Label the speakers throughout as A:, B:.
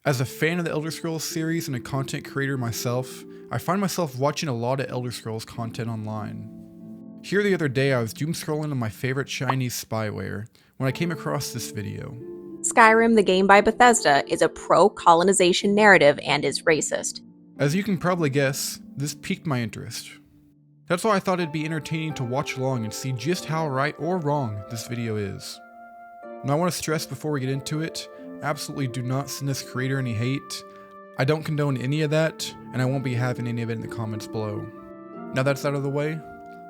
A: As a fan of the Elder Scrolls series and a content creator myself, I find myself watching a lot of Elder Scrolls content online. Here the other day I was doom scrolling on my favorite Chinese spyware when I came across this video.
B: Skyrim, the game by Bethesda, is a pro-colonization narrative and is racist.
A: As you can probably guess, this piqued my interest. That's why I thought it'd be entertaining to watch along and see just how right or wrong this video is. Now I want to stress before we get into it, absolutely do not send this creator any hate. I don't condone any of that, and I won't be having any of it in the comments below. Now that's out of the way,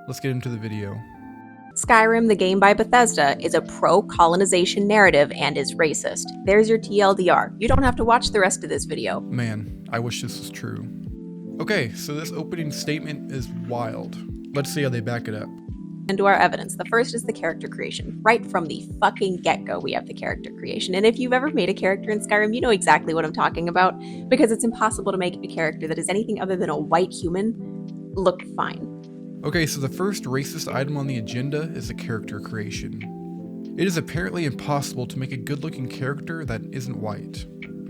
A: let's get into the video.
B: Skyrim, the game by Bethesda, is a pro-colonization narrative and is racist. There's your TLDR. You don't have to watch the rest of this video.
A: Man, I wish this was true. Okay, so this opening statement is wild. Let's see how they back it up.
B: And to our evidence, the first is the character creation. Right from the fucking get-go, we have the character creation. And if you've ever made a character in Skyrim, you know exactly what I'm talking about, because it's impossible to make a character that is anything other than a white human look fine.
A: Okay, so the first racist item on the agenda is the character creation. It is apparently impossible to make a good-looking character that isn't white.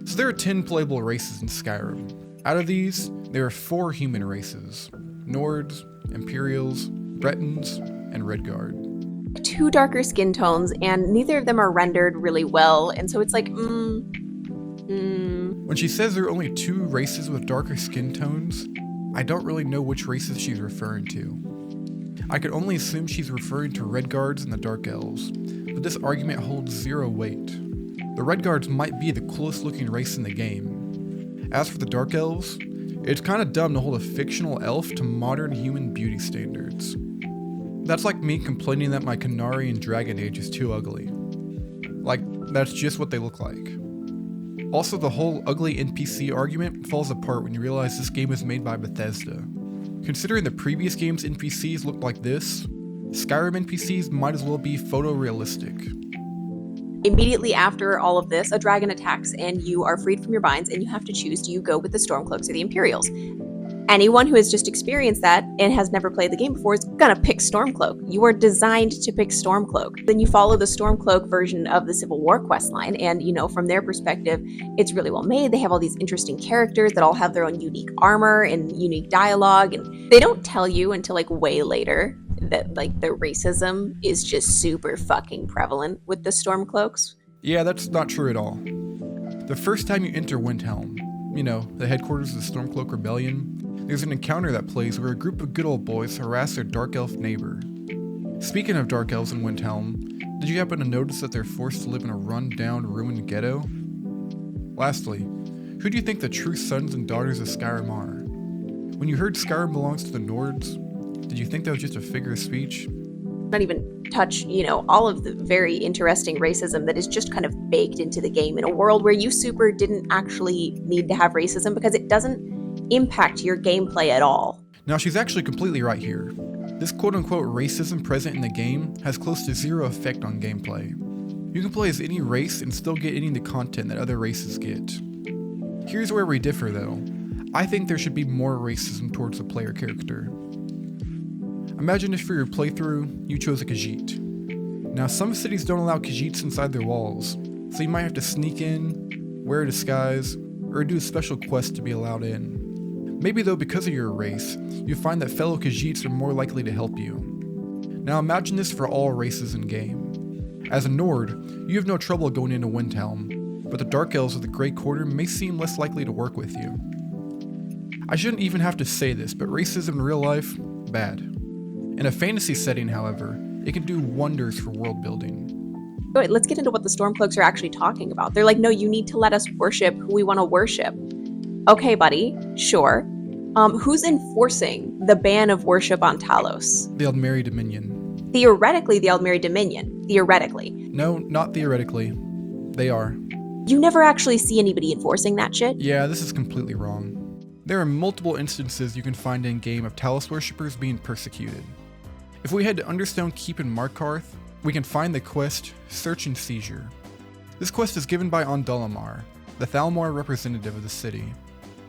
A: So there are 10 playable races in Skyrim. Out of these, there are 4 human races: Nords, Imperials, Bretons, and Redguard.
B: 2 darker skin tones, and neither of them are rendered really well, and so it's like,
A: When she says there are only 2 races with darker skin tones, I don't really know which races she's referring to. I could only assume she's referring to Redguards and the Dark Elves, but this argument holds 0 weight. The Redguards might be the coolest looking race in the game. As for the Dark Elves, it's kinda dumb to hold a fictional elf to modern human beauty standards. That's like me complaining that my Canary in Dragon Age is too ugly. Like, that's just what they look like. Also, the whole ugly NPC argument falls apart when you realize this game is made by Bethesda. Considering the previous game's NPCs looked like this, Skyrim NPCs might as well be photorealistic.
B: Immediately after all of this, a dragon attacks and you are freed from your binds, and you have to choose, do you go with the Stormcloaks or the Imperials? Anyone who has just experienced that and has never played the game before is gonna pick Stormcloak. You are designed to pick Stormcloak. Then you follow the Stormcloak version of the Civil War questline, and from their perspective, it's really well made. They have all these interesting characters that all have their own unique armor and unique dialogue, and they don't tell you until like way later that like the racism is just super fucking prevalent with the Stormcloaks.
A: Yeah, that's not true at all. The first time you enter Windhelm, the headquarters of the Stormcloak Rebellion, there's an encounter that plays where a group of good old boys harass their Dark Elf neighbor. Speaking of Dark Elves in Windhelm, did you happen to notice that they're forced to live in a run-down, ruined ghetto? Lastly, who do you think the true sons and daughters of Skyrim are? When you heard Skyrim belongs to the Nords, did you think that was just a figure of speech?
B: Not even touch, all of the very interesting racism that is just kind of baked into the game in a world where you super didn't actually need to have racism because it doesn't impact your gameplay at all.
A: Now she's actually completely right here. This quote-unquote racism present in the game has close to 0 effect on gameplay. You can play as any race and still get any of the content that other races get. Here's where we differ though. I think there should be more racism towards the player character. Imagine if for your playthrough, you chose a Khajiit. Now some cities don't allow Khajiits inside their walls, so you might have to sneak in, wear a disguise, or do a special quest to be allowed in. Maybe though, because of your race, you find that fellow Khajiits are more likely to help you. Now imagine this for all races in game. As a Nord, you have no trouble going into Windhelm, but the Dark Elves of the Grey Quarter may seem less likely to work with you. I shouldn't even have to say this, but racism in real life, bad. In a fantasy setting, however, it can do wonders for world building.
B: Wait, let's get into what the Stormcloaks are actually talking about. They're like, no, you need to let us worship who we want to worship. Okay, buddy, sure. Who's enforcing the ban of worship on Talos?
A: The Aldmeri Dominion.
B: Theoretically, the Aldmeri Dominion. Theoretically.
A: No, not theoretically. They are.
B: You never actually see anybody enforcing that shit?
A: Yeah, this is completely wrong. There are multiple instances you can find in-game of Talos worshippers being persecuted. If we head to Understone Keep in Markarth, we can find the quest Search and Seizure. This quest is given by Ondalamar, the Thalmor representative of the city.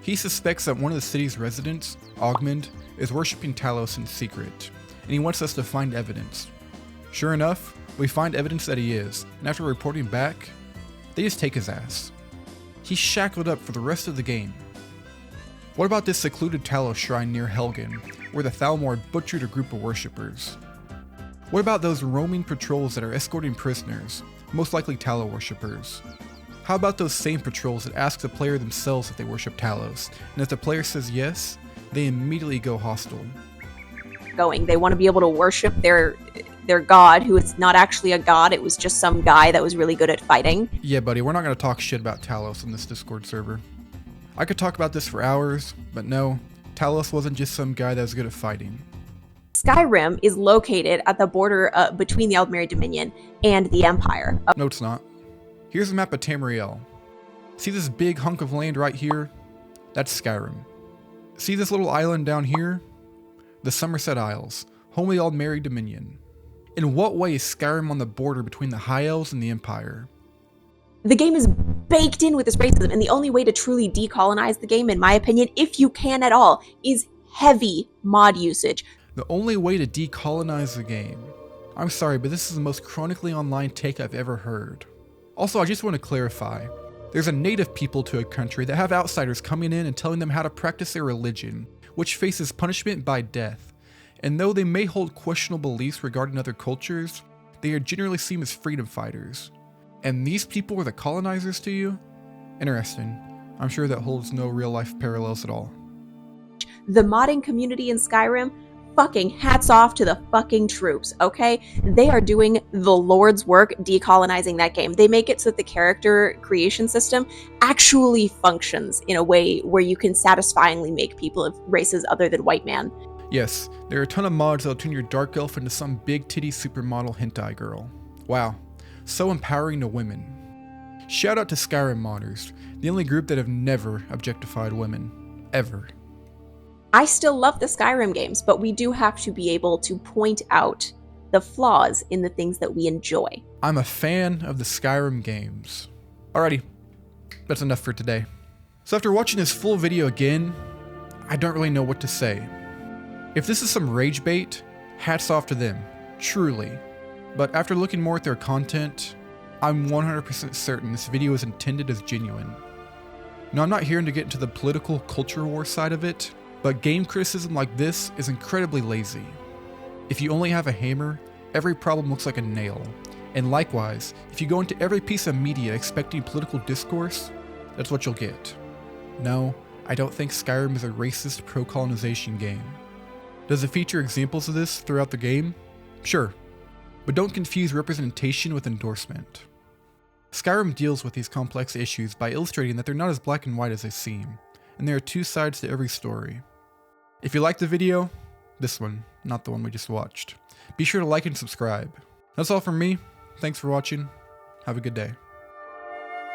A: He suspects that one of the city's residents, Ogmund, is worshipping Talos in secret, and he wants us to find evidence. Sure enough, we find evidence that he is, and after reporting back, they just take his ass. he's shackled up for the rest of the game. What about this secluded Talos shrine near Helgen, where the Thalmor butchered a group of worshippers? What about those roaming patrols that are escorting prisoners, most likely Talos worshippers? How about those same patrols that ask the player themselves if they worship Talos, and if the player says yes, they immediately go hostile?
B: They want to be able to worship their god, who is not actually a god, it was just some guy that was really good at fighting.
A: Yeah, buddy, we're not going to talk shit about Talos on this Discord server. I could talk about this for hours, but no, Talos wasn't just some guy that was good at fighting.
B: Skyrim is located at the border between the Aldmeri Dominion and the Empire.
A: No, it's not. Here's a map of Tamriel. See this big hunk of land right here? That's Skyrim. See this little island down here? The Somerset Isles, home of the Aldmeri Dominion. In what way is Skyrim on the border between the High Elves and the Empire?
B: The game is baked in with this racism, and the only way to truly decolonize the game, in my opinion, if you can at all, is heavy mod usage.
A: The only way to decolonize the game. I'm sorry, but this is the most chronically online take I've ever heard. Also, I just want to clarify. There's a native people to a country that have outsiders coming in and telling them how to practice their religion, which faces punishment by death. And though they may hold questionable beliefs regarding other cultures, they are generally seen as freedom fighters. And these people are the colonizers to you? Interesting. I'm sure that holds no real life parallels at all.
B: The modding community in Skyrim, fucking hats off to the fucking troops, okay? They are doing the Lord's work decolonizing that game. They make it so that the character creation system actually functions in a way where you can satisfyingly make people of races other than white man.
A: Yes, there are a ton of mods that'll turn your dark elf into some big titty supermodel hentai girl. Wow, so empowering to women. Shout out to Skyrim modders, the only group that have never objectified women. Ever.
B: I still love the Skyrim games, but we do have to be able to point out the flaws in the things that we enjoy.
A: I'm a fan of the Skyrim games. Alrighty, that's enough for today. So after watching this full video again, I don't really know what to say. If this is some rage bait, hats off to them, truly. But after looking more at their content, I'm 100% certain this video is intended as genuine. Now, I'm not here to get into the political culture war side of it, but game criticism like this is incredibly lazy. If you only have a hammer, every problem looks like a nail. And likewise, if you go into every piece of media expecting political discourse, that's what you'll get. No, I don't think Skyrim is a racist pro-colonization game. Does it feature examples of this throughout the game? Sure, but don't confuse representation with endorsement. Skyrim deals with these complex issues by illustrating that they're not as black and white as they seem, and there are two sides to every story. If you liked the video, this one, not the one we just watched, be sure to like and subscribe. That's all from me. Thanks for watching. Have a good day.